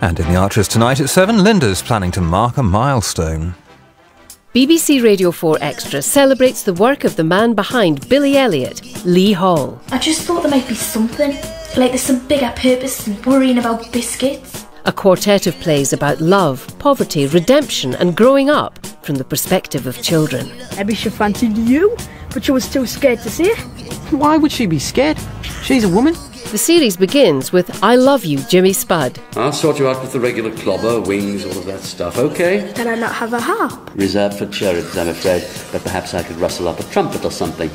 And in the Archers tonight at 7, Linda's planning to mark a milestone. BBC Radio 4 Extra celebrates the work of the man behind Billy Elliot, Lee Hall. I just thought there might be something, like there's some bigger purpose than worrying about biscuits. A quartet of plays about love, poverty, redemption and growing up from the perspective of children. Maybe she fancied you, but she was too scared to say it. Why would she be scared? She's a woman. The series begins with I Love You, Jimmy Spud. I'll sort you out with the regular clobber, wings, all of that stuff, OK? Can I not have a harp? Reserved for cherubs, I'm afraid. But perhaps I could rustle up a trumpet or something.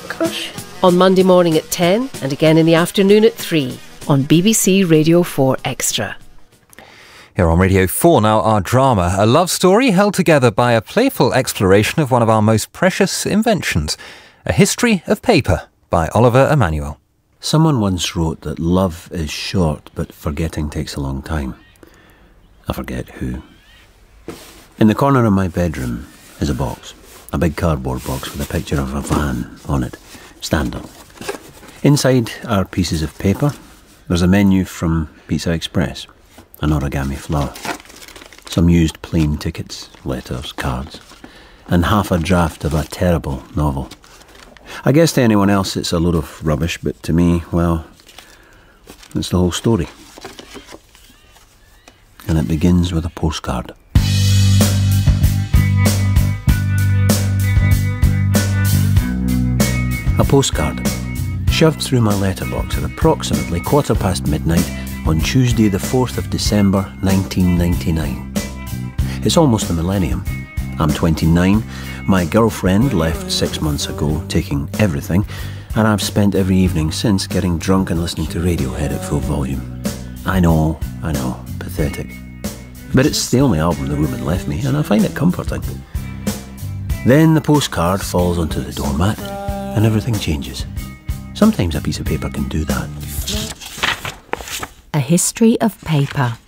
Gosh. On Monday morning at 10 and again in the afternoon at 3 on BBC Radio 4 Extra. Here on Radio 4 now, our drama, a love story held together by a playful exploration of one of our most precious inventions, A History of Paper by Oliver Emanuel. Someone once wrote that love is short, but forgetting takes a long time. I forget who. In the corner of my bedroom is a box, a big cardboard box with a picture of a van on it, standard. Inside are pieces of paper. There's a menu from Pizza Express, an origami flower, some used plane tickets, letters, cards, and half a draft of a terrible novel. I guess to anyone else it's a load of rubbish, but to me, well, it's the whole story. And it begins with a postcard. A postcard shoved through my letterbox at approximately midnight on Tuesday the 4th of December 1999. It's almost a millennium. I'm 29, my girlfriend left 6 months ago, taking everything, and I've spent every evening since getting drunk and listening to Radiohead at full volume. I know, pathetic. But it's the only album the woman left me, and I find it comforting. Then the postcard falls onto the doormat, and everything changes. Sometimes a piece of paper can do that. A History of Paper.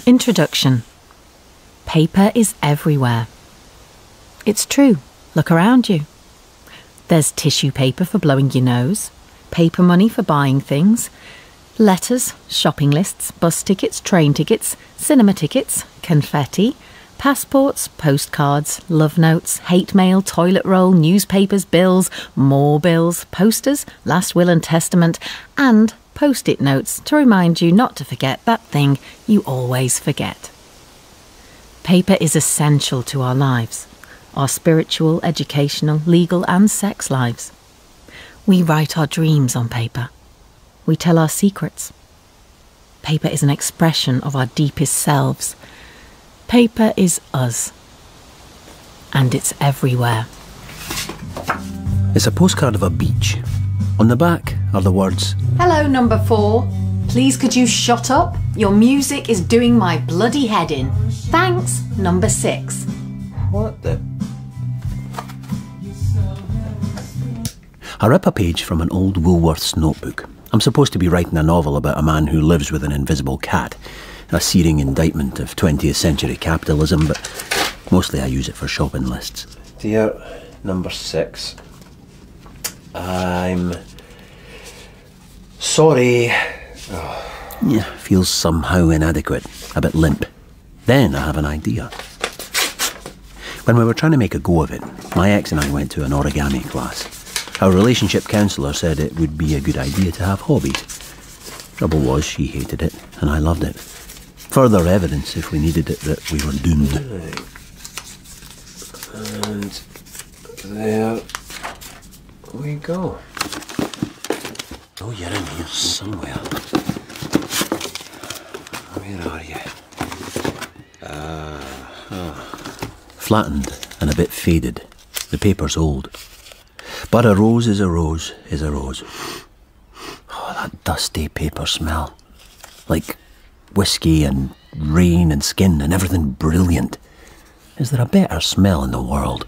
Introduction. Paper is everywhere. It's true. Look around you. There's tissue paper for blowing your nose, paper money for buying things, letters, shopping lists, bus tickets, train tickets, cinema tickets, confetti, passports, postcards, love notes, hate mail, toilet roll, newspapers, bills, more bills, posters, last will and testament, and post-it notes to remind you not to forget that thing you always forget. Paper is essential to our lives, our spiritual, educational, legal and sex lives. We write our dreams on paper. We tell our secrets. Paper is an expression of our deepest selves. Paper is us. And it's everywhere. It's a postcard of a beach. On the back are the words, "Hello, number 4. Please could you shut up? Your music is doing my bloody head in. Thanks, number 6. What the? I rip a page from an old Woolworths notebook. I'm supposed to be writing a novel about a man who lives with an invisible cat. A searing indictment of 20th century capitalism, but mostly I use it for shopping lists. Dear number 6, I'm sorry. Oh. Yeah, feels somehow inadequate, a bit limp. Then I have an idea. When we were trying to make a go of it, my ex and I went to an origami class. Our relationship counsellor said it would be a good idea to have hobbies. Trouble was, she hated it, and I loved it. Further evidence, if we needed it, that we were doomed. Right. And there we go. Oh, you're in here somewhere. Where are you? Flattened and a bit faded. The paper's old. But a rose is a rose is a rose. Oh, that dusty paper smell. Like whiskey and rain and skin and everything brilliant. Is there a better smell in the world?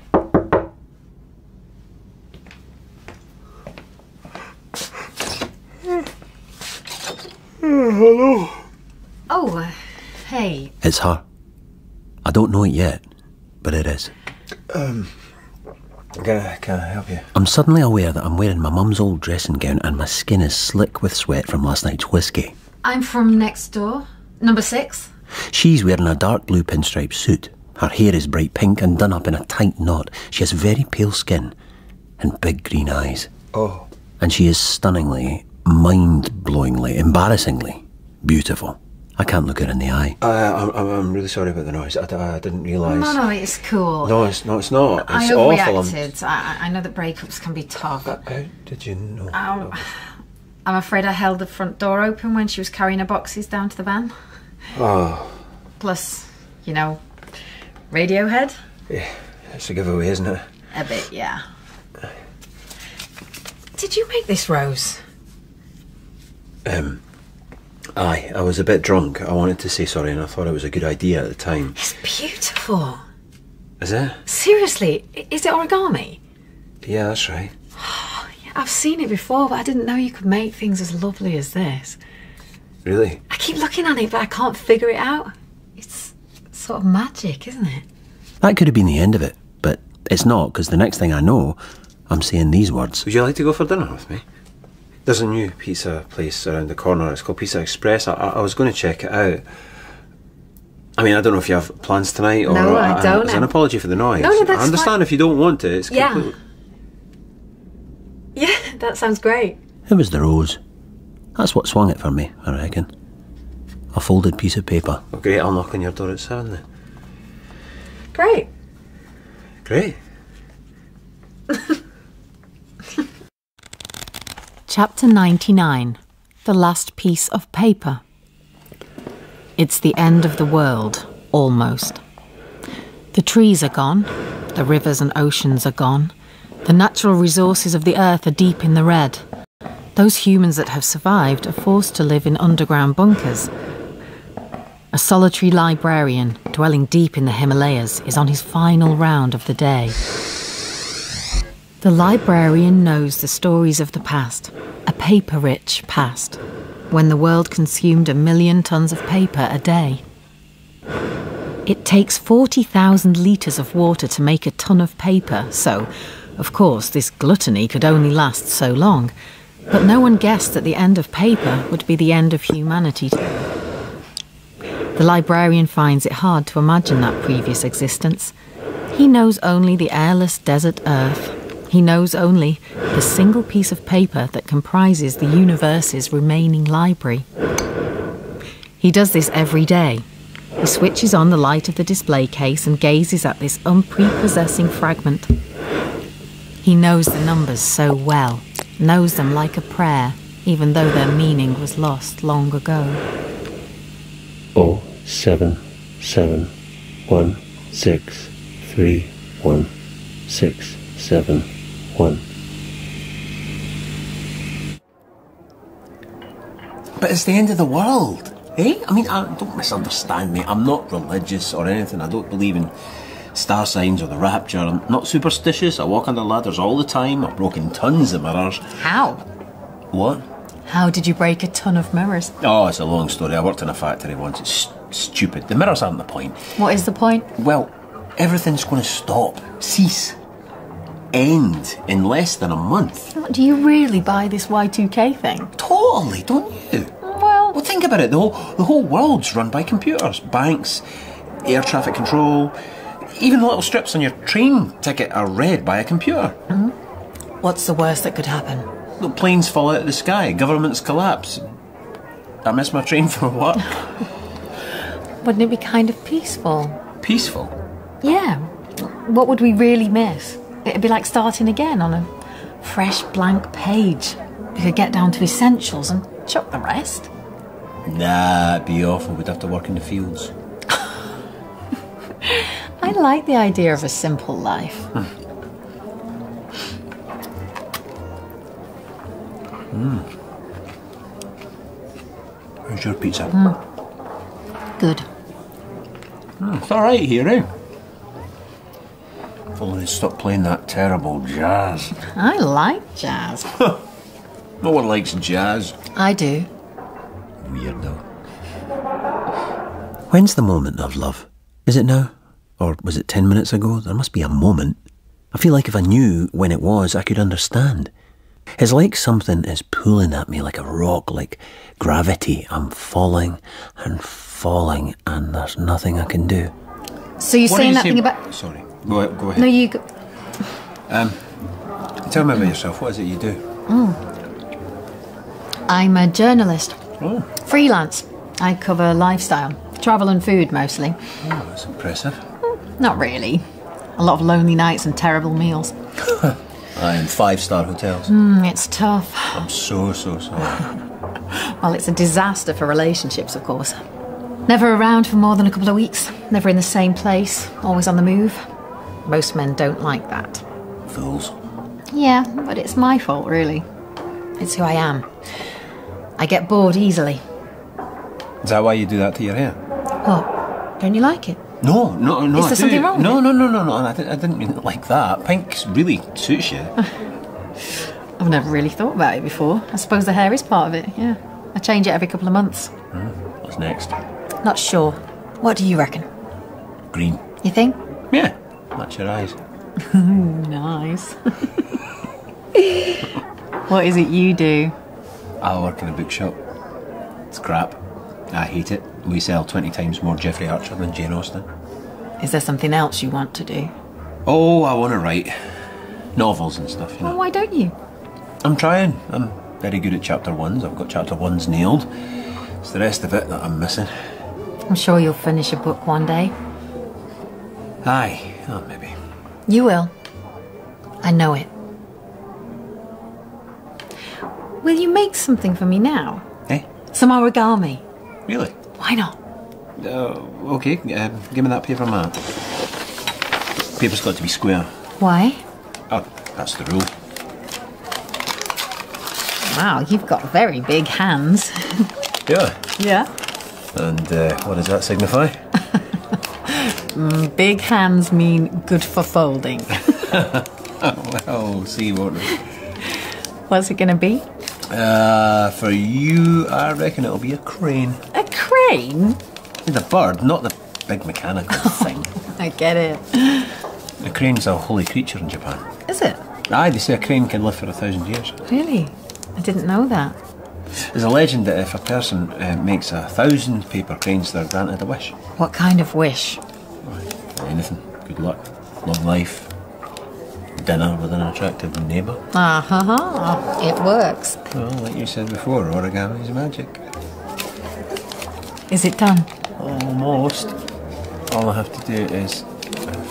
Hello. Oh, hey. It's her. I don't know it yet, but it is. Can I help you? I'm suddenly aware that I'm wearing my mum's old dressing gown and my skin is slick with sweat from last night's whiskey. I'm from next door. Number 6. She's wearing a dark blue pinstripe suit. Her hair is bright pink and done up in a tight knot. She has very pale skin and big green eyes. Oh. And she is stunningly, mind-blowingly, embarrassingly beautiful. I can't look her in the eye. I'm really sorry about the noise. I didn't realise. No, it's cool. No, it's not. It's awful. I overreacted. I know that breakups can be tough. How did you know? I'm afraid I held the front door open when she was carrying her boxes down to the van. Oh. Plus, you know, Radiohead. Yeah, it's a giveaway, isn't it? A bit, yeah. Did you make this rose? Aye, I was a bit drunk. I wanted to say sorry and I thought it was a good idea at the time. It's beautiful. Is it? Seriously, is it origami? Yeah, that's right. Yeah, I've seen it before, but I didn't know you could make things as lovely as this. Really? I keep looking at it, but I can't figure it out. It's sort of magic, isn't it? That could have been the end of it, but it's not, because the next thing I know, I'm saying these words. Would you like to go for dinner with me? There's a new pizza place around the corner. It's called Pizza Express. I was going to check it out. I mean, I don't know if you have plans tonight or... No, I don't. It's an apology for the noise. No, that's I understand fine. if you don't want it. It's completely... Yeah, that sounds great. It was the rose. That's what swung it for me, I reckon. A folded piece of paper. Oh, great. I'll knock on your door at 7 then. Great. Great. Chapter 99. The Last Piece of Paper. It's the end of the world, almost. The trees are gone, the rivers and oceans are gone, the natural resources of the earth are deep in the red. Those humans that have survived are forced to live in underground bunkers. A solitary librarian, dwelling deep in the Himalayas, is on his final round of the day. The librarian knows the stories of the past, a paper-rich past, when the world consumed 1 million tons of paper a day. It takes 40,000 litres of water to make a ton of paper, so, of course, this gluttony could only last so long. But no one guessed that the end of paper would be the end of humanity too. The librarian finds it hard to imagine that previous existence. He knows only the airless desert earth. He knows only the single piece of paper that comprises the universe's remaining library. He does this every day. He switches on the light of the display case and gazes at this unprepossessing fragment. He knows the numbers so well, knows them like a prayer, even though their meaning was lost long ago. 0, 7, 7, 1, 6, 3, 1, 6, 7, 1. But it's the end of the world, eh? I mean, don't misunderstand me. I'm not religious or anything. I don't believe in star signs or the rapture. I'm not superstitious. I walk under ladders all the time. I've broken tons of mirrors. How? What? How did you break a ton of mirrors? Oh, it's a long story. I worked in a factory once. It's stupid. The mirrors aren't the point. What is the point? Well, everything's going to stop, cease, end in less than a month. Do you really buy this Y2K thing? Totally, don't you? Well, Think about it. The whole world's run by computers. Banks, air traffic control, even the little strips on your train ticket are read by a computer. what's the worst that could happen? The planes fall out of the sky, governments collapse. I miss my train for what? Wouldn't it be kind of peaceful? Peaceful? Yeah. What would we really miss? It'd be like starting again on a fresh blank page. We could get down to essentials and chuck the rest. Nah, it'd be awful. We'd have to work in the fields. I like the idea of a simple life. Where's your pizza? Good. It's alright here, eh? If only they'd stop playing that terrible jazz. I like jazz. No one likes jazz. I do. Weirdo. When's the moment of love? Is it now? Or was it 10 minutes ago? There must be a moment. I feel like if I knew when it was, I could understand. It's like something is pulling at me like a rock, like gravity. I'm falling and falling, and there's nothing I can do. So you're saying that thing about... Sorry, go ahead. No, you go... Tell me about yourself. What is it you do? I'm a journalist. Oh. Freelance. I cover lifestyle. Travel and food, mostly. Oh, that's impressive. Not really. A lot of lonely nights and terrible meals. I am 5-star hotels. It's tough. I'm so sorry. Well, it's a disaster for relationships, of course. Never around for more than a couple of weeks. Never in the same place. Always on the move. Most men don't like that. Fools. Yeah, but it's my fault, really. It's who I am. I get bored easily. Is that why you do that to your hair? What? Don't you like it? No. Is there something wrong with it? No. I didn't mean it like that. Pink really suits you. I've never really thought about it before. I suppose the hair is part of it, yeah. I change it every couple of months. What's next? Not sure. What do you reckon? Green. You think? Yeah. Match your eyes. Nice. What is it you do? I work in a bookshop. It's crap. I hate it. We sell 20 times more Jeffrey Archer than Jane Austen. Is there something else you want to do? Oh, I want to write novels and stuff, you know. Well, why don't you? I'm trying. I'm very good at chapter 1s. I've got chapter 1s nailed. It's the rest of it that I'm missing. I'm sure you'll finish a book one day. Aye. Oh, maybe. You will. I know it. Will you make something for me now? Eh? Some origami. Really? Why not? Okay. Give me that paper mat. Paper's got to be square. Why? Oh, that's the rule. Wow, you've got very big hands. Yeah. Yeah? And what does that signify? Big hands mean good for folding. Well, see, won't we? What's it going to be? For you, I reckon it'll be a crane. A crane? The bird, not the big mechanical thing. I get it. A crane's a holy creature in Japan. Is it? Aye, they say a crane can live for 1,000 years. Really? I didn't know that. There's a legend that if a person makes 1,000 paper cranes, they're granted a wish. What kind of wish? Anything. Good luck, long life, dinner with an attractive neighbour. It works. Well, like you said before, origami is magic. Is it done? Almost. All I have to do is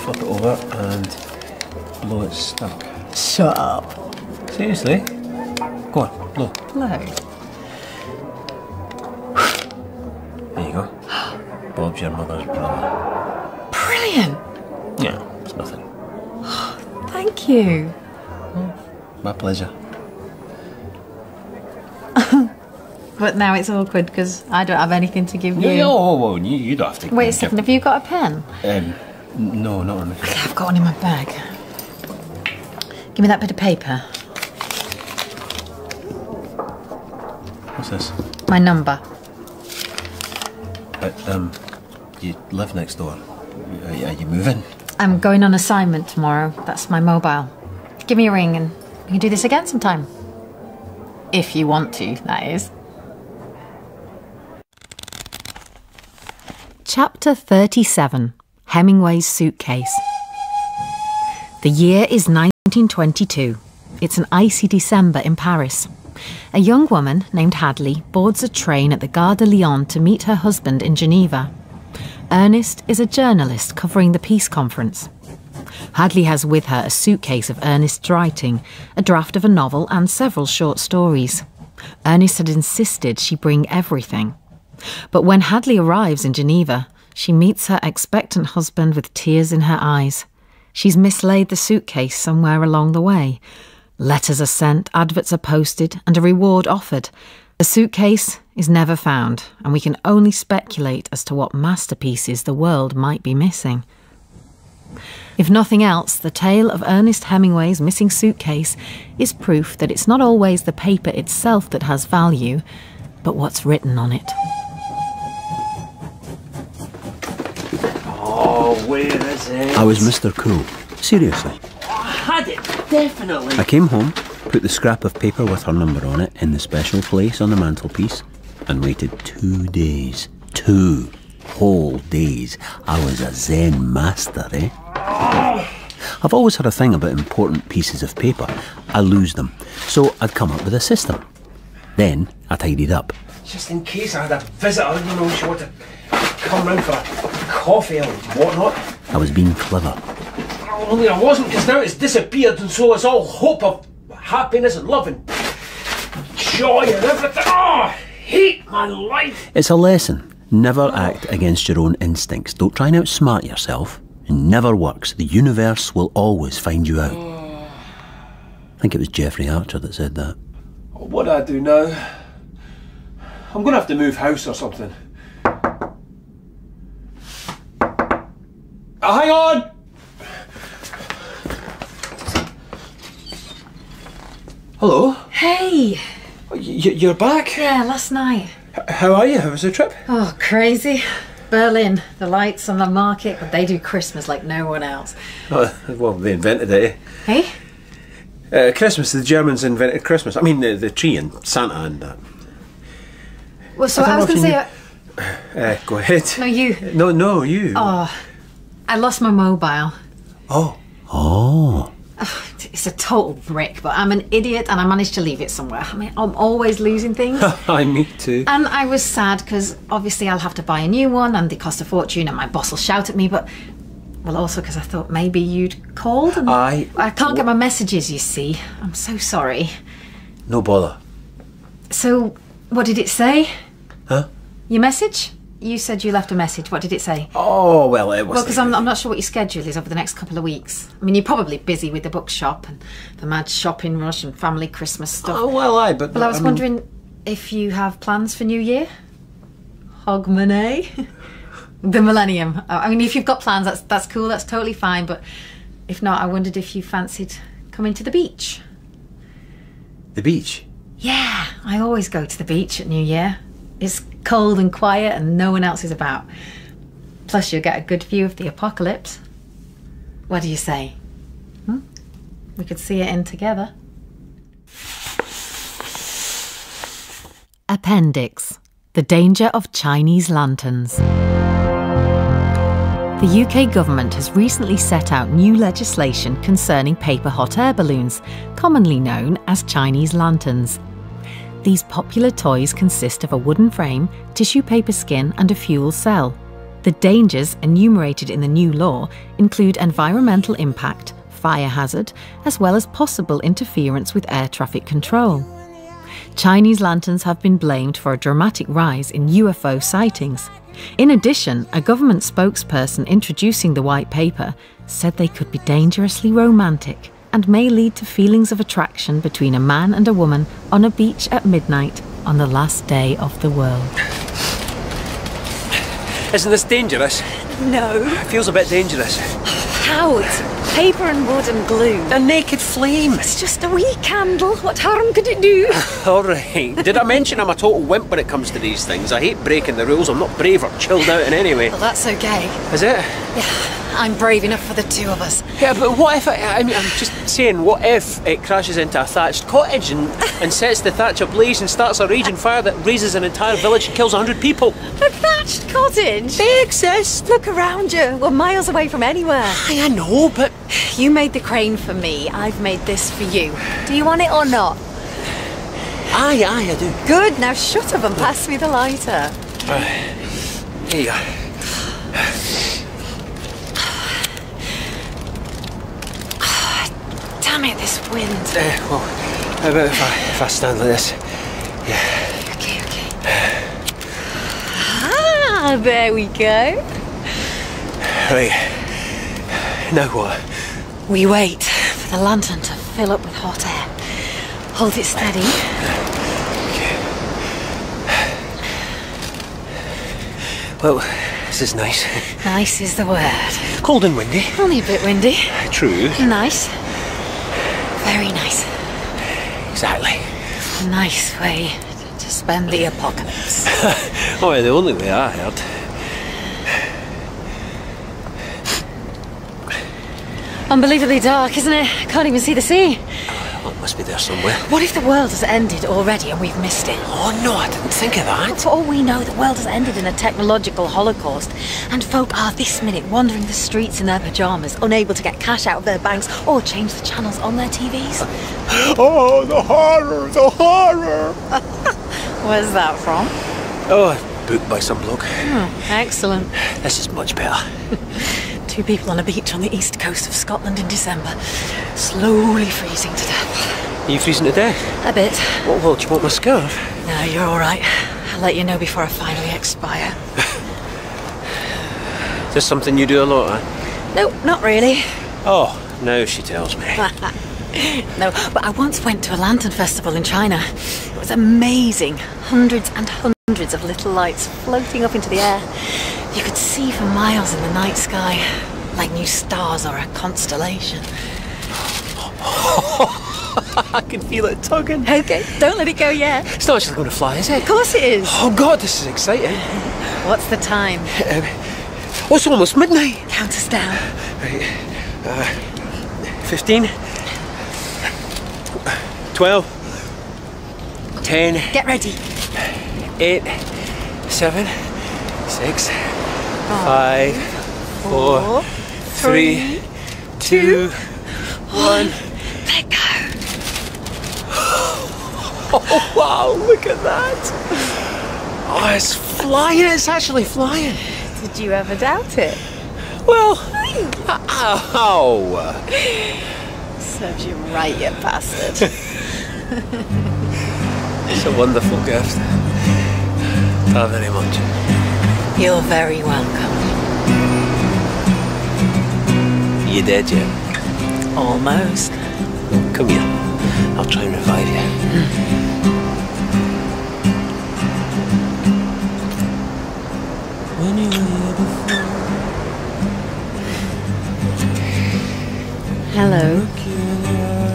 flip it over and blow it stuck. Shut up. Seriously? Go on, blow. Blow. There you go. Bob's your mother's brother. Brilliant. Yeah, it's nothing. Thank you. My pleasure. But now it's awkward because I don't have anything to give you. You don't have to. Wait a second, have you got a pen? No, not on me. Okay, I've got one in my bag. Give me that bit of paper. What's this? My number. You live next door. Are you moving? I'm going on assignment tomorrow. That's my mobile. Give me a ring and we can do this again sometime. If you want to, that is. Chapter 37. Hemingway's Suitcase. The year is 1922. It's an icy December in Paris. A young woman named Hadley boards a train at the Gare de Lyon to meet her husband in Geneva. Ernest is a journalist covering the peace conference. Hadley has with her a suitcase of Ernest's writing, a draft of a novel and several short stories. Ernest had insisted she bring everything. But when Hadley arrives in Geneva, she meets her expectant husband with tears in her eyes. She's mislaid the suitcase somewhere along the way. Letters are sent, adverts are posted, and a reward offered. The suitcase is never found, and we can only speculate as to what masterpieces the world might be missing. If nothing else, the tale of Ernest Hemingway's missing suitcase is proof that it's not always the paper itself that has value, but what's written on it. Oh, where is it? I was Mr. Cool. Seriously. I had it, definitely. I came home, put the scrap of paper with her number on it in the special place on the mantelpiece, and waited 2 days. 2 whole days. I was a Zen master, eh? I've always had a thing about important pieces of paper. I lose them, so I'd come up with a system. Then I tidied up. Just in case I had a visitor, you know, she wanted to come round for a coffee or whatnot. I was being clever. Only I wasn't, because now it's disappeared, and so it's all hope of happiness and love and joy and everything. Oh, I hate my life. It's a lesson. Never act against your own instincts. Don't try and outsmart yourself. It never works. The universe will always find you out. I think it was Jeffrey Archer that said that. What do I do now? I'm going to have to move house or something. Hang on! Hello? Hey! You're back? Yeah, last night. How are you? How was the trip? Oh, crazy. Berlin, the lights on the market, but they do Christmas like no one else. Oh, well, they invented it, eh? Hey? Christmas, the Germans invented Christmas. I mean, the tree and Santa and that. Well, so I was going to say... go ahead. No, you. No, you. Oh, I lost my mobile. Oh. Oh. It's a total brick, but I'm an idiot and I managed to leave it somewhere. I mean, I'm always losing things. Me too. And I was sad because obviously I'll have to buy a new one and they cost a fortune and my boss will shout at me, but... Well, also because I thought maybe you'd called and... I can't get my messages, you see. I'm so sorry. No bother. So, what did it say? Huh? Your message? You said you left a message. What did it say? Oh, well, it was... Well, because I'm not sure what your schedule is over the next couple of weeks. I mean, you're probably busy with the bookshop and the mad shopping rush and family Christmas stuff. Oh, well, but... Well, I was wondering if you have plans for New Year? Hogmanay? The millennium. I mean, if you've got plans, that's cool, that's totally fine, but if not, I wondered if you fancied coming to the beach. The beach? Yeah, I always go to the beach at New Year. It's cold and quiet and no one else is about. Plus you'll get a good view of the apocalypse. What do you say? We could see it in together. Appendix: The danger of Chinese lanterns. The UK government has recently set out new legislation concerning paper hot air balloons, commonly known as Chinese lanterns. These popular toys consist of a wooden frame, tissue paper skin and a fuel cell. The dangers enumerated in the new law include environmental impact, fire hazard, as well as possible interference with air traffic control. Chinese lanterns have been blamed for a dramatic rise in UFO sightings. In addition, a government spokesperson introducing the white paper said they could be dangerously romantic and may lead to feelings of attraction between a man and a woman on a beach at midnight on the last day of the world. Isn't this dangerous? No. It feels a bit dangerous. How? It's paper and wood and glue. A naked flame. It's just a wee candle. What harm could it do? All right. Did I mention I'm a total wimp when it comes to these things? I hate breaking the rules. I'm not brave or chilled out in any way. Well, that's okay. Is it? Yeah, I'm brave enough for the two of us. Yeah, but what if I'm just saying, what if it crashes into a thatched cottage and sets the thatch ablaze and starts a raging fire that raises an entire village and kills 100 people? A thatched cottage? They exist. Look around you. We're miles away from anywhere. I know, but... You made the crane for me. I've made this for you. Do you want it or not? Aye, I do. Good. Now shut up and pass me the lighter. Here you go. Damn it, this wind. Well, how about if I stand like this? Yeah. Okay. Ah, there we go. Right. Now what? We wait for the lantern to fill up with hot air. Hold it steady. Okay. Well, this is nice. Nice is the word. Cold and windy. Only a bit windy. True. Nice. Very nice. Exactly. Nice way to spend the apocalypse. Oh, the only way I heard. Unbelievably dark, isn't it? Can't even see the sea. Oh, it must be there somewhere. What if the world has ended already and we've missed it? Oh, no, I didn't think of that. For all we know, the world has ended in a technological holocaust, and folk are this minute wandering the streets in their pyjamas, unable to get cash out of their banks or change the channels on their TVs. Oh, the horror, the horror! Where's that from? Oh, a book by some bloke. Excellent. This is much better. 2 people on a beach on the east coast of Scotland in December, slowly freezing to death. Are you freezing to death? A bit. Well, do you want my scarf? No, you're all right. I'll let you know before I finally expire. Is this something you do a lot, eh? No, not really. Oh, now she tells me. No, but I once went to a lantern festival in China. It was amazing. Hundreds and hundreds of little lights floating up into the air. You could see for miles in the night sky, like new stars or a constellation. I can feel it tugging. Okay, don't let it go yet. It's not actually going to fly, is it? Of course it is. Oh, God, this is exciting. What's the time? Oh, it's almost midnight. Count us down. Right. 15. 12. 10. Get ready. 8. 7. 6. 5. 4. 3. 2. 1. Let go. Oh, wow, look at that. Oh, it's flying. It's actually flying. Did you ever doubt it? Well, ow. Serves you right, you bastard. It's a wonderful gift. Thank you very much. You're very welcome. You dead yet? Almost. Come here. I'll try and revive you. When you were here before. Hello.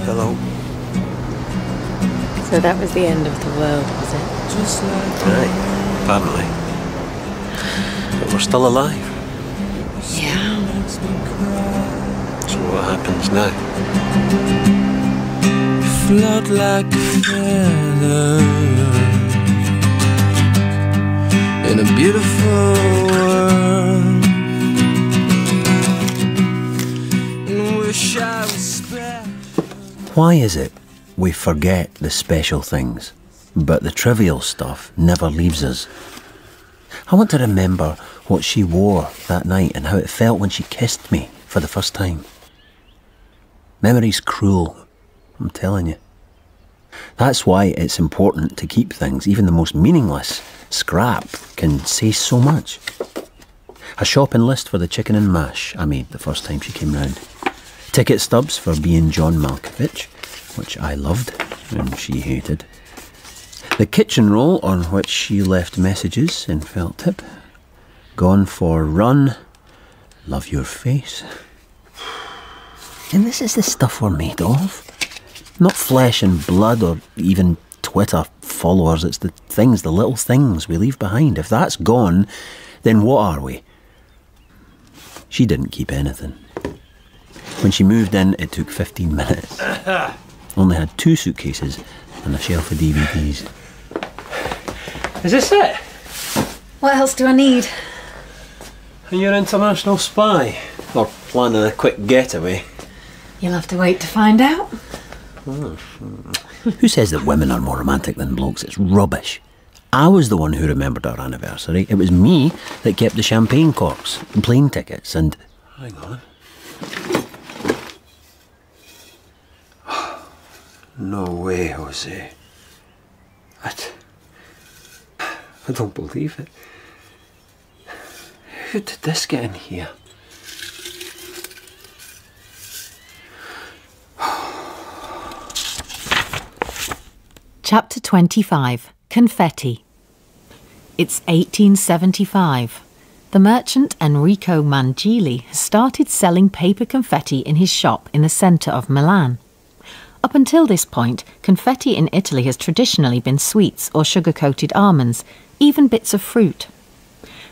Hello. So that was the end of the world, was it? Right. Apparently. But we're still alive. Yeah. So what happens now? Float like a feather in a beautiful world, and wish I was special. Why is it we forget the special things, but the trivial stuff never leaves us? I want to remember what she wore that night and how it felt when she kissed me for the first time. Memory's cruel, I'm telling you. That's why it's important to keep things. Even the most meaningless scrap can say so much. A shopping list for the chicken and mash I made the first time she came round. Ticket stubs for being John Malkovich, which I loved and she hated. The kitchen roll on which she left messages in felt tip. Gone for run. Love your face. And this is the stuff we're made of. Not flesh and blood or even Twitter followers. It's the things, the little things we leave behind. If that's gone, then what are we? She didn't keep anything. When she moved in, it took 15 minutes. Only had 2 suitcases and a shelf of DVDs. Is this it? What else do I need? Are you an international spy? Or planning a quick getaway? You'll have to wait to find out. Who says that women are more romantic than blokes? It's rubbish. I was the one who remembered our anniversary. It was me that kept the champagne corks and plane tickets and... Hang on. No way, Jose. I don't believe it. Who did this get in here? Chapter 25. Confetti. It's 1875. The merchant Enrico Mangili has started selling paper confetti in his shop in the centre of Milan. Up until this point, confetti in Italy has traditionally been sweets or sugar-coated almonds, even bits of fruit.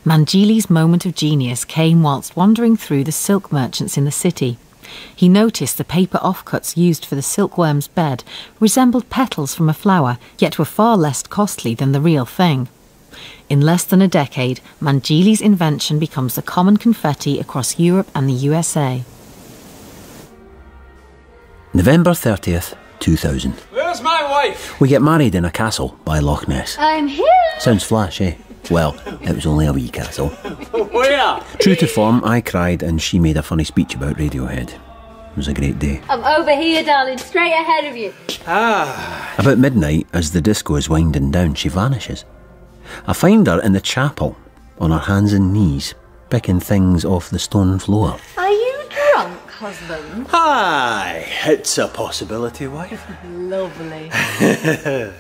Mangili's moment of genius came whilst wandering through the silk merchants in the city. He noticed the paper offcuts used for the silkworm's bed resembled petals from a flower, yet were far less costly than the real thing. In less than a decade, Mangili's invention becomes the common confetti across Europe and the USA. November 30th, 2000. Where's my wife? We get married in a castle by Loch Ness. I'm here. Sounds flash, eh? Well, it was only a wee castle. Where? True to form, I cried and she made a funny speech about Radiohead. It was a great day. I'm over here, darling, straight ahead of you. About midnight, as the disco is winding down, she vanishes. I find her in the chapel, on her hands and knees, picking things off the stone floor. Are you drunk, husband? Hi, it's a possibility, wife. Lovely.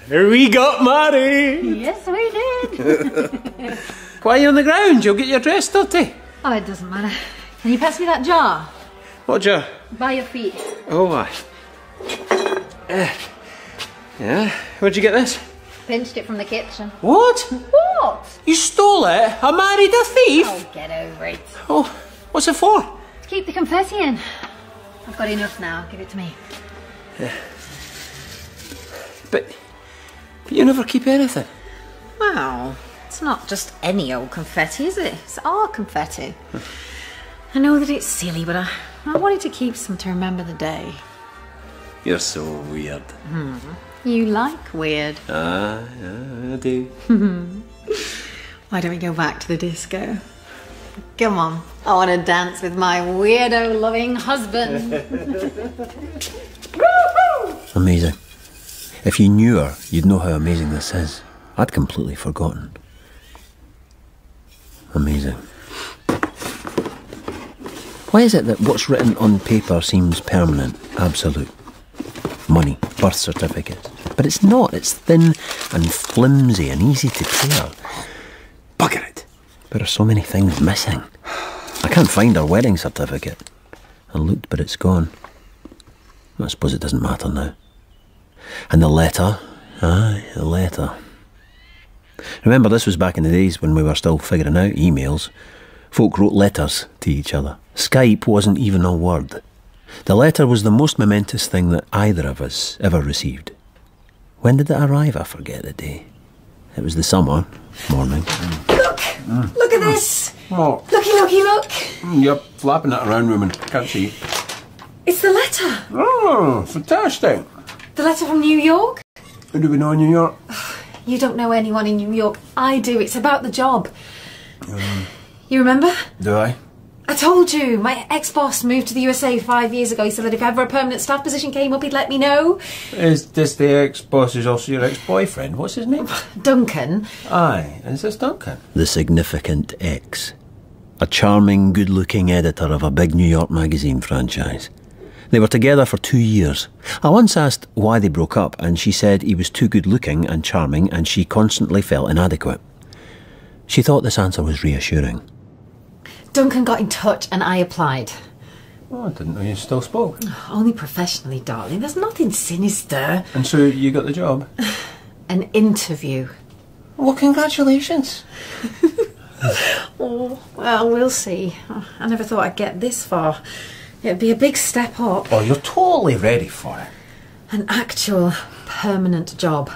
We got married. Yes, we did. Why are you on the ground? You'll get your dress dirty. Oh, it doesn't matter. Can you pass me that jar? What jar? By your feet. Oh, aye. Yeah, where'd you get this? Pinched it from the kitchen. What? What? You stole it? I married a thief? Oh, get over it. Oh, what's it for? To keep the confetti in. I've got enough now. Give it to me. But you never keep anything. Well, it's not just any old confetti, is it? It's our confetti. I know that it's silly, but I wanted to keep some to remember the day. You're so weird. You like weird. I do. Why don't we go back to the disco? Come on, I want to dance with my weirdo-loving husband. Amazing. If you knew her, you'd know how amazing this is. I'd completely forgotten. Amazing. Why is it that what's written on paper seems permanent, absolute? Money, birth certificates. But it's not. It's thin and flimsy and easy to tear. Bugger it. There are so many things missing. I can't find her wedding certificate. I looked, but it's gone. I suppose it doesn't matter now. And the letter. Aye, the letter. Remember, this was back in the days when we were still figuring out emails. Folk wrote letters to each other. Skype wasn't even a word. The letter was the most momentous thing that either of us ever received. When did it arrive? I forget the day. It was the summer morning. Look! Look at this! What? Look! You're flapping it around, woman. Can't see. It's the letter! Oh, fantastic. The letter from New York? Who do we know in New York? You don't know anyone in New York. I do. It's about the job. You remember? Do I? I told you, my ex-boss moved to the USA 5 years ago. He said that if ever a permanent staff position came up, he'd let me know. Is this the ex-boss who's also your ex-boyfriend? What's his name? Duncan. Aye, is this Duncan? The significant ex. A charming, good-looking editor of a big New York magazine franchise. They were together for 2 years. I once asked why they broke up, and she said he was too good-looking and charming, and she constantly felt inadequate. She thought this answer was reassuring. Duncan got in touch and I applied. Oh, I didn't know you still spoke. Only professionally, darling. There's nothing sinister. And so you got the job? An interview. Well, congratulations. Oh, well, we'll see. I never thought I'd get this far. It'd be a big step up. Oh, you're totally ready for it. An actual permanent job.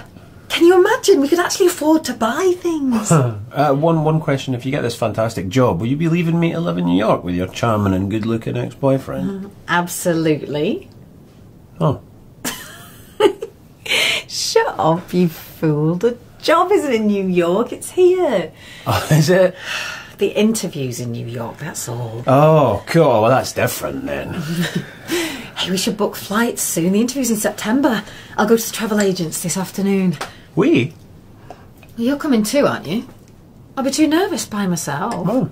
Can you imagine? We could actually afford to buy things. One question. If you get this fantastic job, will you be leaving me to live in New York with your charming and good-looking ex-boyfriend? Absolutely. Oh. Shut up, you fool. The job isn't in New York, it's here. Oh, is it? The interview's in New York, that's all. Oh, cool. Well, that's different then. Hey, we should book flights soon. The interview's in September. I'll go to the travel agents this afternoon. We? You're coming too, aren't you? I'll be too nervous by myself. Oh.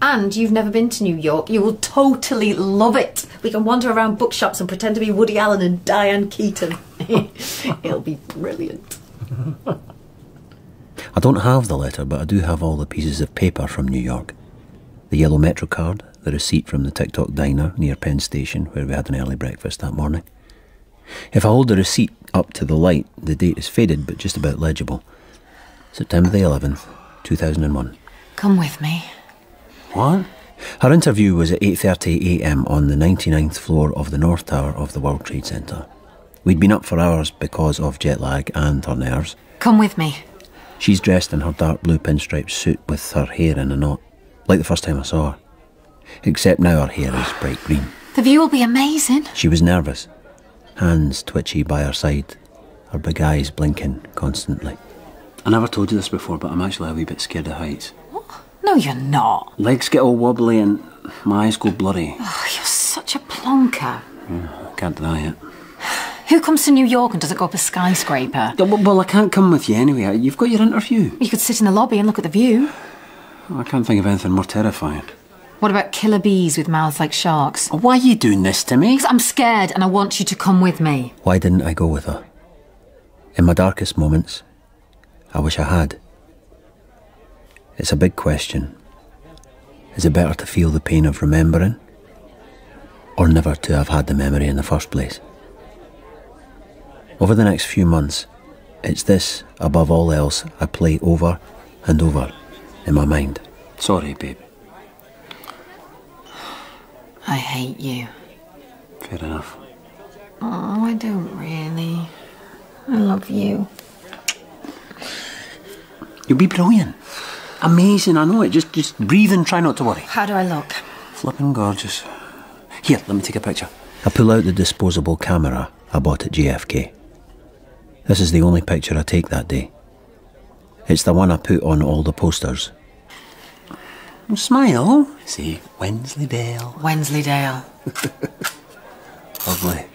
And you've never been to New York. You will totally love it. We can wander around bookshops and pretend to be Woody Allen and Diane Keaton. It'll be brilliant. I don't have the letter, but I do have all the pieces of paper from New York. The yellow Metro card, the receipt from the TikTok diner near Penn Station where we had an early breakfast that morning. If I hold the receipt up to the light, the date is faded but just about legible. September the 11th, 2001. Come with me. What? Her interview was at 8:30 a.m. on the 99th floor of the North Tower of the World Trade Center. We'd been up for hours because of jet lag and her nerves. Come with me. She's dressed in her dark blue pinstripe suit with her hair in a knot, like the first time I saw her. Except now her hair is bright green. The view will be amazing. She was nervous, hands twitchy by her side, her big eyes blinking constantly. I never told you this before, but I'm actually a wee bit scared of heights. No, you're not. Legs get all wobbly and my eyes go blurry. Oh, you're such a plonker. Yeah, can't deny it. Who comes to New York and doesn't go up a skyscraper? Well, I can't come with you anyway. You've got your interview. You could sit in the lobby and look at the view. I can't think of anything more terrifying. What about killer bees with mouths like sharks? Why are you doing this to me? Because I'm scared and I want you to come with me. Why didn't I go with her? In my darkest moments, I wish I had. It's a big question. Is it better to feel the pain of remembering, or never to have had the memory in the first place? Over the next few months, it's this, above all else, I play over and over in my mind. Sorry, babe. I hate you. Fair enough. Oh, I don't really. I love you. You'll be brilliant. Amazing, I know it. Just breathe and try not to worry. How do I look? Flippin' gorgeous. Here, let me take a picture. I pull out the disposable camera I bought at JFK. This is the only picture I take that day. It's the one I put on all the posters. Smile. Say, Wensleydale. Wensleydale. Lovely.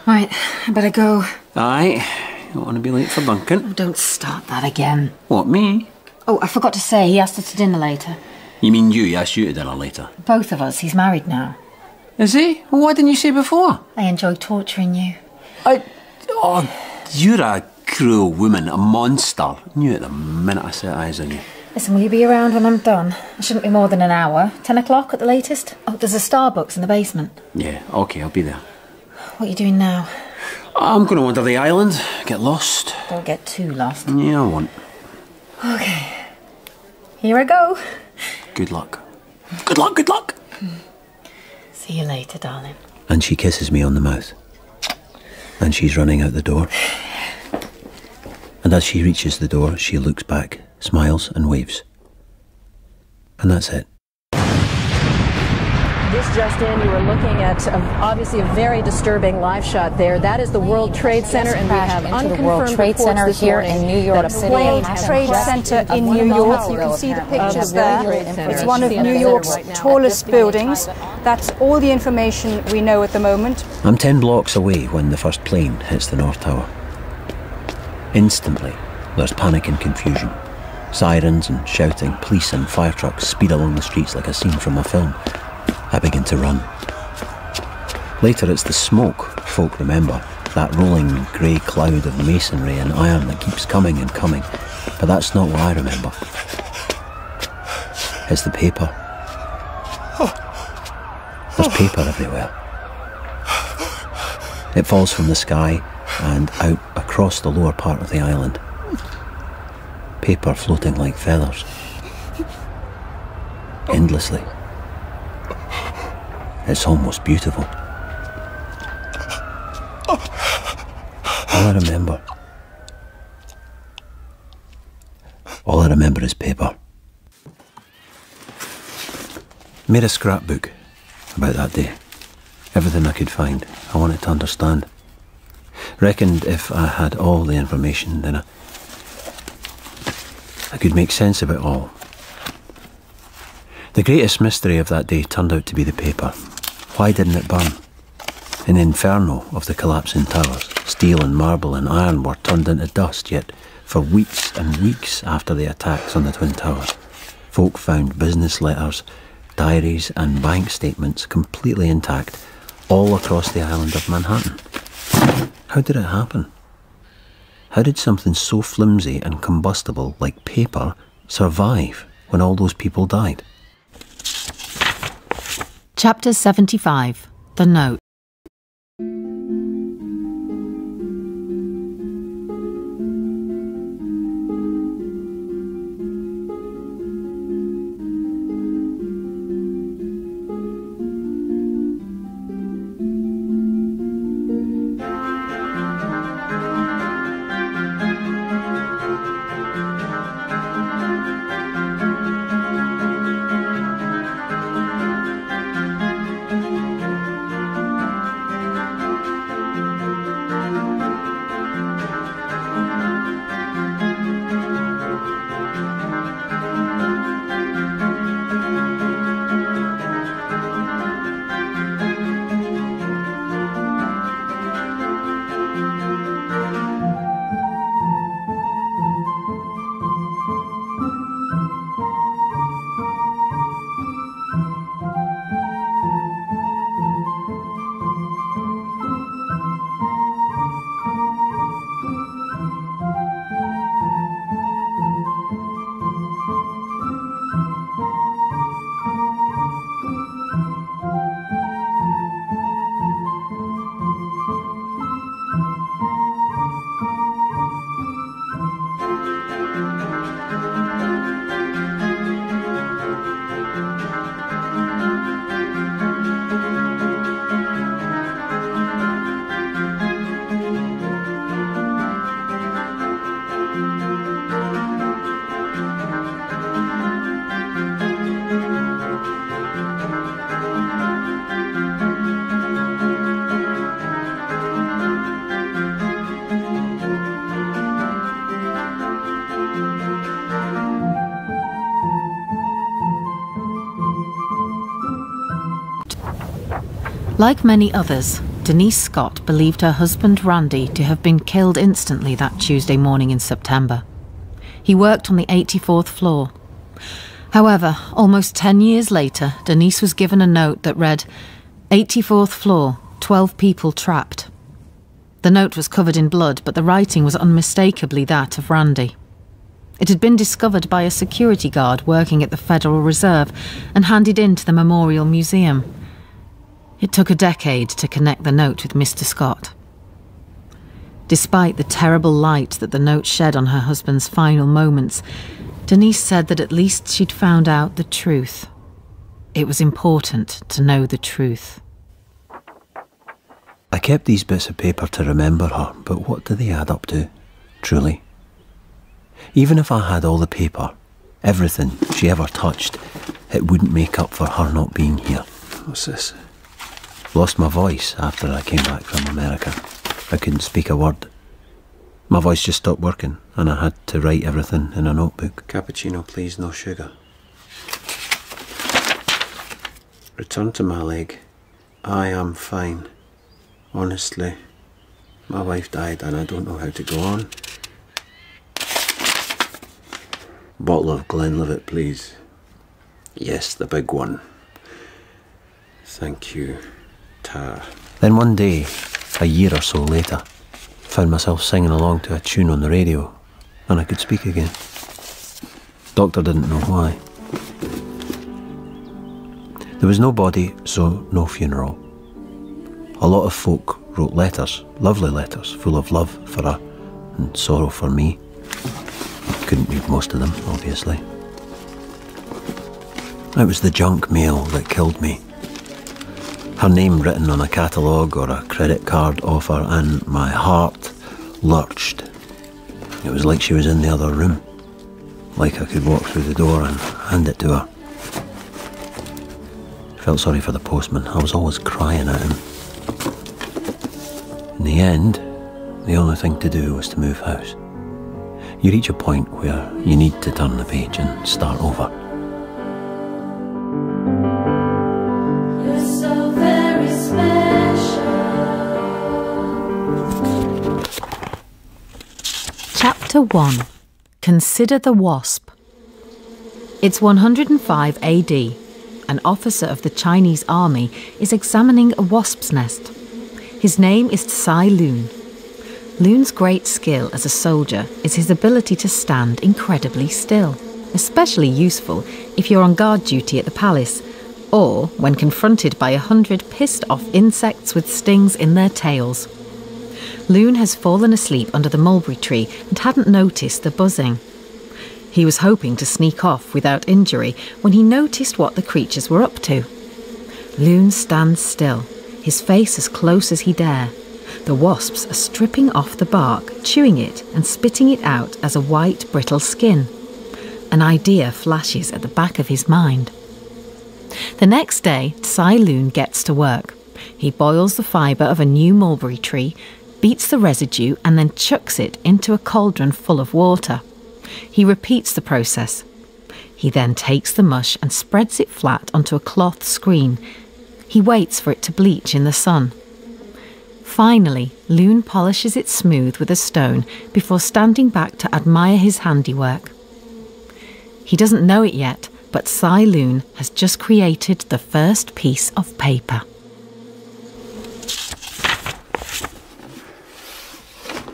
Right, I better go. Aye. You don't want to be late for Duncan. Oh, don't start that again. What, me? Oh, I forgot to say, he asked us to dinner later. You mean you? He asked you to dinner later? Both of us. He's married now. Is he? Well, why didn't you say before? I enjoy torturing you. Oh, you're a cruel woman, a monster. Knew it the minute I set eyes on you. Listen, will you be around when I'm done? It shouldn't be more than an hour. 10 o'clock at the latest? Oh, there's a Starbucks in the basement. Yeah, okay, I'll be there. What are you doing now? I'm going to wander the island, get lost. Don't get too lost. Yeah, I won't. Okay. Here I go. Good luck. Good luck, good luck. See you later, darling. And she kisses me on the mouth. And she's running out the door. And as she reaches the door, she looks back, smiles and waves. And that's it. This just in, you were looking at obviously a very disturbing live shot there. That is the World Trade Center, and we have unconfirmed the World Trade Center here in New York City. World Trade Center in New York. You can see the pictures there. It's one of New York's tallest buildings. That's all the information we know at the moment. I'm 10 blocks away when the first plane hits the North Tower. Instantly, there's panic and confusion. Sirens and shouting, police and fire trucks speed along the streets like a scene from a film. I begin to run. Later it's the smoke folk remember, that rolling grey cloud of masonry and iron that keeps coming and coming. But that's not what I remember. It's the paper. There's paper everywhere. It falls from the sky and out across the lower part of the island. Paper floating like feathers. Endlessly. It's almost beautiful. All I remember is paper. Made a scrapbook about that day. Everything I could find. I wanted to understand. Reckoned if I had all the information, then I could make sense of it all. The greatest mystery of that day turned out to be the paper. Why didn't it burn? In the inferno of the collapsing towers, steel and marble and iron were turned into dust, yet for weeks and weeks after the attacks on the Twin Towers, folk found business letters, diaries and bank statements completely intact all across the island of Manhattan. How did it happen? How did something so flimsy and combustible like paper survive when all those people died? Chapter 75. The Note. Like many others, Denise Scott believed her husband Randy to have been killed instantly that Tuesday morning in September. He worked on the 84th floor. However, almost 10 years later, Denise was given a note that read, 84th floor, 12 people trapped. The note was covered in blood, but the writing was unmistakably that of Randy. It had been discovered by a security guard working at the Federal Reserve and handed in to the Memorial Museum. It took a decade to connect the note with Mr. Scott. Despite the terrible light that the note shed on her husband's final moments, Denise said that at least she'd found out the truth. It was important to know the truth. I kept these bits of paper to remember her, but what do they add up to, truly? Even if I had all the paper, everything she ever touched, it wouldn't make up for her not being here. What's this? Lost my voice after I came back from America. I couldn't speak a word. My voice just stopped working, and I had to write everything in a notebook. Cappuccino, please, no sugar. Return to my leg. I am fine. Honestly, my wife died and I don't know how to go on. Bottle of Glenlivet, please. Yes, the big one. Thank you, Tara. Then one day, a year or so later, found myself singing along to a tune on the radio, and I could speak again. Doctor didn't know why. There was no body, so no funeral. A lot of folk wrote letters, lovely letters, full of love for her and sorrow for me. Couldn't read most of them, obviously. It was the junk mail that killed me. Her name written on a catalogue or a credit card offer, and my heart lurched. It was like she was in the other room, like I could walk through the door and hand it to her. I felt sorry for the postman. I was always crying at him. In the end, the only thing to do was to move house. You reach a point where you need to turn the page and start over. You're so very special. Chapter 1. Consider the Wasp. It's 105 AD. An officer of the Chinese army is examining a wasp's nest. His name is Tsai Lun. Lun's great skill as a soldier is his ability to stand incredibly still, especially useful if you're on guard duty at the palace, or when confronted by 100 pissed-off insects with stings in their tails. Lun has fallen asleep under the mulberry tree and hadn't noticed the buzzing. He was hoping to sneak off without injury when he noticed what the creatures were up to. Lun stands still, his face as close as he dare. The wasps are stripping off the bark, chewing it and spitting it out as a white, brittle skin. An idea flashes at the back of his mind. The next day, Tsai Lun gets to work. He boils the fibre of a new mulberry tree, beats the residue and then chucks it into a cauldron full of water. He repeats the process. He then takes the mush and spreads it flat onto a cloth screen. He waits for it to bleach in the sun. Finally, Lun polishes it smooth with a stone before standing back to admire his handiwork. He doesn't know it yet, but Tsai Lun has just created the first piece of paper.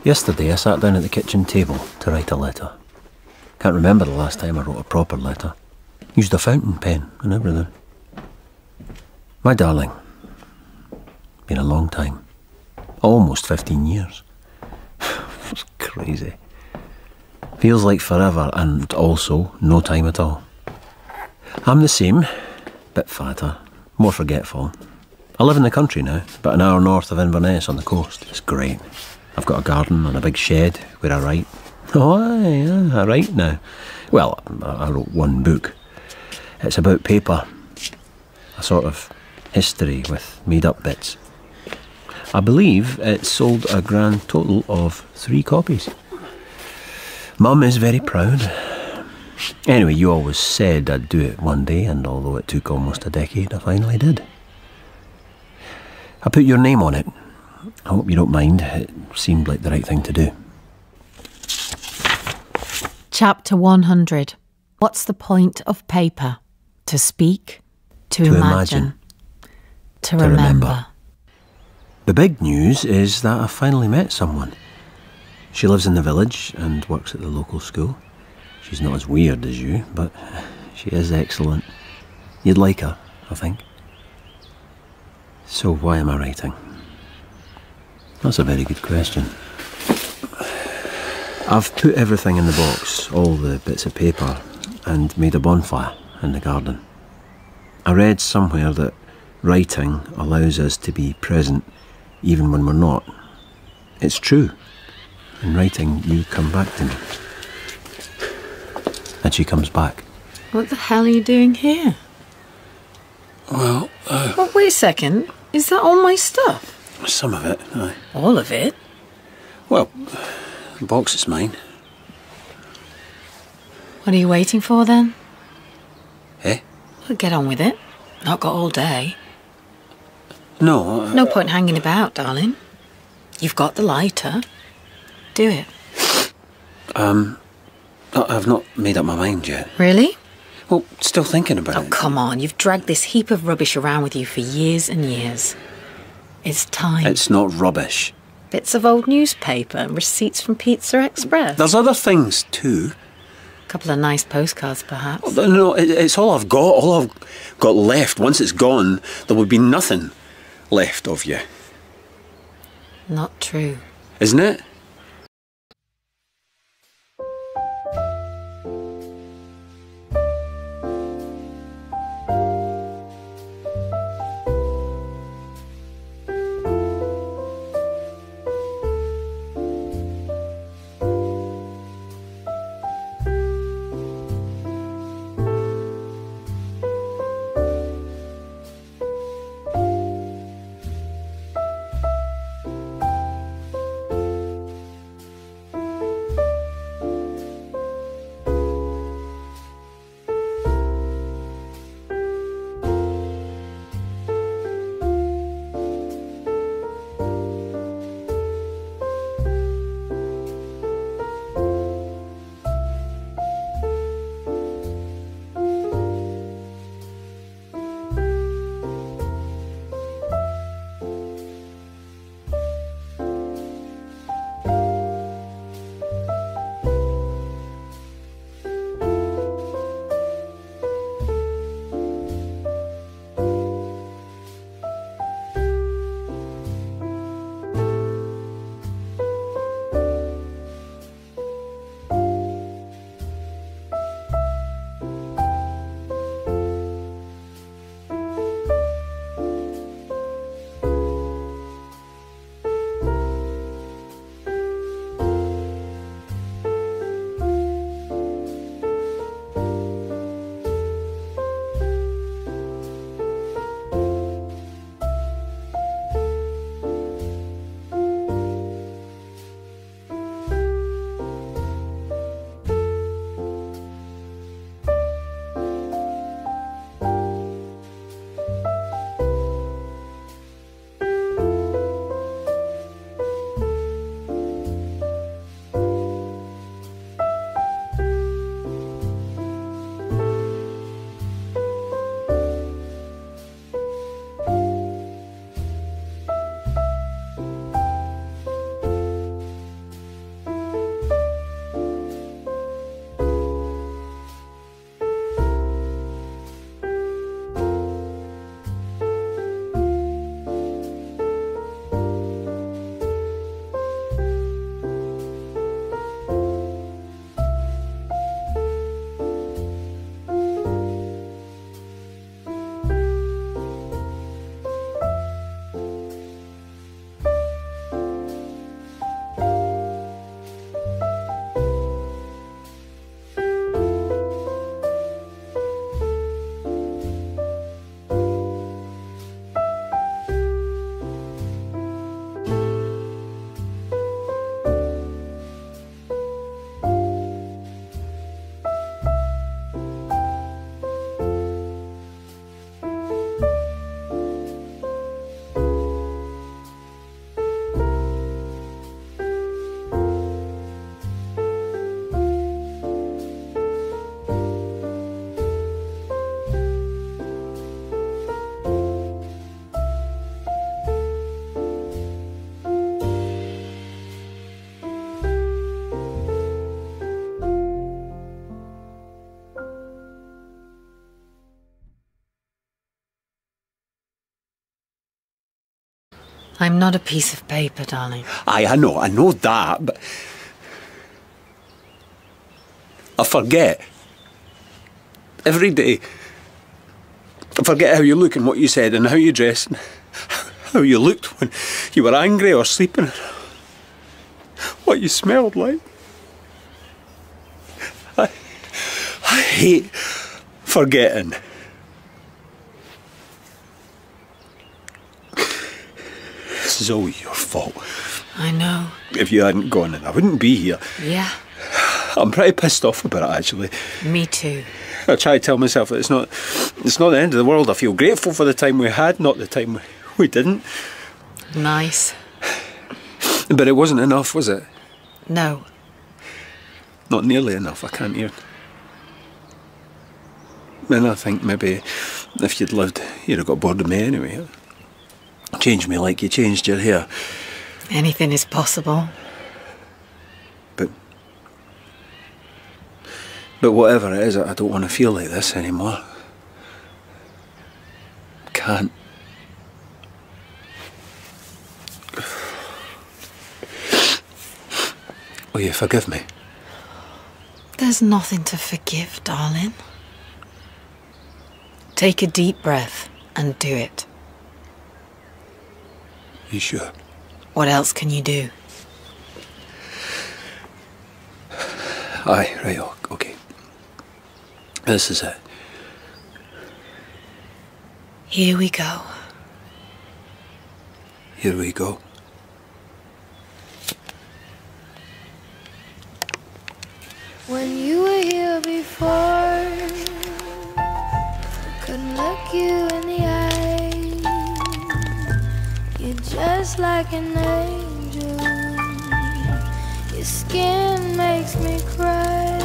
Yesterday I sat down at the kitchen table to write a letter. Can't remember the last time I wrote a proper letter. Used a fountain pen and everything. My darling, been a long time. Almost 15 years. It's crazy. Feels like forever and also no time at all. I'm the same, bit fatter, more forgetful. I live in the country now, about an hour north of Inverness on the coast. It's great. I've got a garden and a big shed where I write. Oh, aye, I write now. Well, I wrote one book. It's about paper. A sort of history with made-up bits. I believe it sold a grand total of 3 copies. Mum is very proud. Anyway, you always said I'd do it one day, and although it took almost a decade, I finally did. I put your name on it. I hope you don't mind. It seemed like the right thing to do. Chapter 100. What's the point of paper? To speak, to imagine, to remember. The big news is that I finally met someone. She lives in the village and works at the local school. She's not as weird as you, but she is excellent. You'd like her, I think. So why am I writing? That's a very good question. I've put everything in the box, all the bits of paper, and made a bonfire in the garden. I read somewhere that writing allows us to be present even when we're not. It's true. In writing, you come back to me. And she comes back. What the hell are you doing here? Well, Oh, wait a second. Is that all my stuff? some of it, aye. All of it? Well, the box is mine. What are you waiting for then? Eh? Well, get on with it. Not got all day. No. No point hanging about, darling. You've got the lighter. Do it. I've not made up my mind yet. Really? Well, still thinking about it. Oh, come on. You've dragged this heap of rubbish around with you for years and years. It's time. It's not rubbish. Bits of old newspaper and receipts from Pizza Express. There's other things too. A couple of nice postcards, perhaps. No, it's all I've got. All I've got left. Once it's gone, there would be nothing left of you. Not true. Isn't it? I'm not a piece of paper, darling. Aye, I know that, but I forget. Every day. I forget how you look and what you said and how you dress and how you looked when you were angry or sleeping. What you smelled like. I hate forgetting. This is all your fault. I know. If you hadn't gone, then I wouldn't be here. Yeah. I'm pretty pissed off about it, actually. Me too. I try to tell myself that it's not the end of the world. I feel grateful for the time we had, not the time we didn't. Nice. But it wasn't enough, was it? No. Not nearly enough, I can't hear. And I think maybe if you'd lived, you'd have got bored of me anyway. Change me like you changed your hair. Anything is possible. But whatever it is, I don't want to feel like this anymore. Can't. Will you forgive me? There's nothing to forgive, darling. Take a deep breath and do it. You sure? What else can you do? Aye, right, okay. This is it. Here we go. Here we go. When you were here before, I couldn't look you in the eye. You're just like an angel. Your skin makes me cry.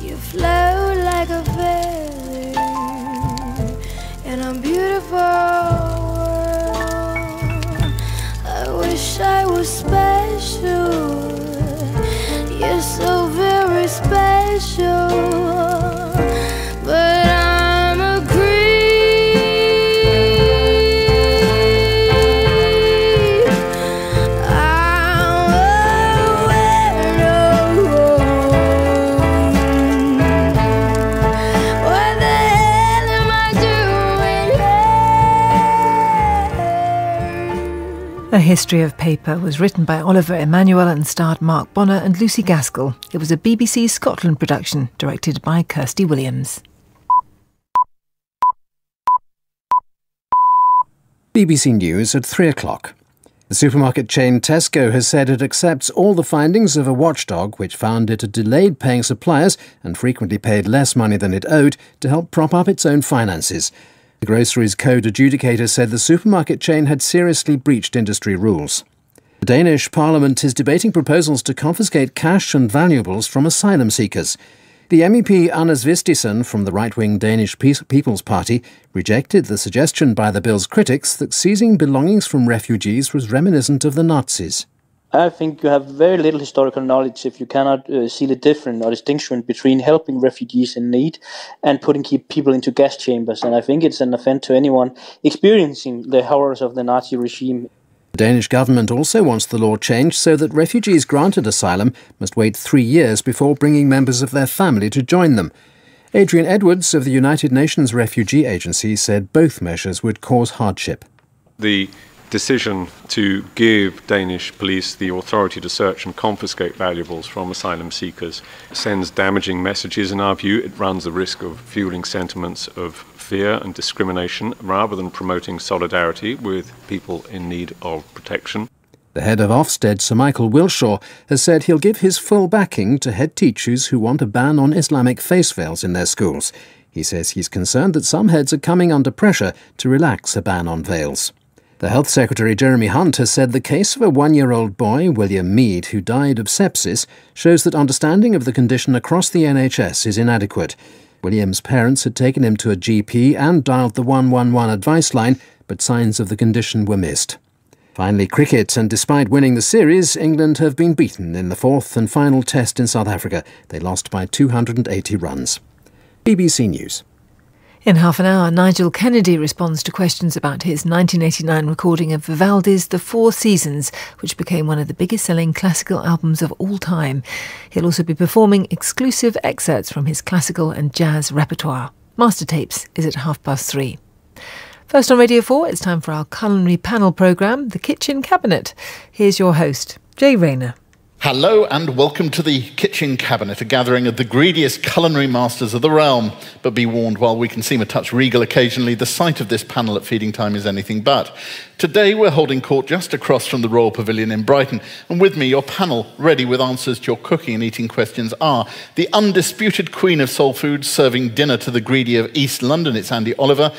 You float like a feather in a beautiful world. I wish I was special. You're so very special, but I'm a creep. I'm a weirdo. What the hell am I doing here? A History of Paper was written by Oliver Emanuel and starred Mark Bonner and Lucy Gaskell. It was a BBC Scotland production, directed by Kirsty Williams. BBC News at 3 o'clock. The supermarket chain Tesco has said it accepts all the findings of a watchdog which found it had delayed paying suppliers and frequently paid less money than it owed to help prop up its own finances. The Groceries Code adjudicator said the supermarket chain had seriously breached industry rules. The Danish Parliament is debating proposals to confiscate cash and valuables from asylum seekers. The MEP Anders Vistisen from the right-wing Danish People's Party rejected the suggestion by the bill's critics that seizing belongings from refugees was reminiscent of the Nazis. I think you have very little historical knowledge if you cannot see the difference or distinction between helping refugees in need and putting people into gas chambers. And I think it's an offence to anyone experiencing the horrors of the Nazi regime. The Danish government also wants the law changed so that refugees granted asylum must wait 3 years before bringing members of their family to join them. Adrian Edwards of the United Nations Refugee Agency said both measures would cause hardship. The decision to give Danish police the authority to search and confiscate valuables from asylum seekers sends damaging messages in our view. It runs the risk of fueling sentiments of fear and discrimination rather than promoting solidarity with people in need of protection. The head of Ofsted, Sir Michael Wilshaw, has said he'll give his full backing to head teachers who want a ban on Islamic face veils in their schools. He says he's concerned that some heads are coming under pressure to relax a ban on veils. The Health Secretary Jeremy Hunt has said the case of a 1-year-old boy, William Mead, who died of sepsis, shows that understanding of the condition across the NHS is inadequate. William's parents had taken him to a GP and dialled the 111 advice line, but signs of the condition were missed. Finally, cricket, and despite winning the series, England have been beaten in the fourth and final test in South Africa. They lost by 280 runs. BBC News. In half an hour, Nigel Kennedy responds to questions about his 1989 recording of Vivaldi's The Four Seasons, which became one of the biggest-selling classical albums of all time. He'll also be performing exclusive excerpts from his classical and jazz repertoire. Master Tapes is at 3:30. First on Radio 4, it's time for our culinary panel programme, The Kitchen Cabinet. Here's your host, Jay Rayner. Hello and welcome to the Kitchen Cabinet, a gathering of the greediest culinary masters of the realm. But be warned, while we can seem a touch regal occasionally, the sight of this panel at feeding time is anything but. Today we're holding court just across from the Royal Pavilion in Brighton, and with me, your panel, ready with answers to your cooking and eating questions, are the undisputed queen of soul food, serving dinner to the greedy of East London, it's Andy Oliver.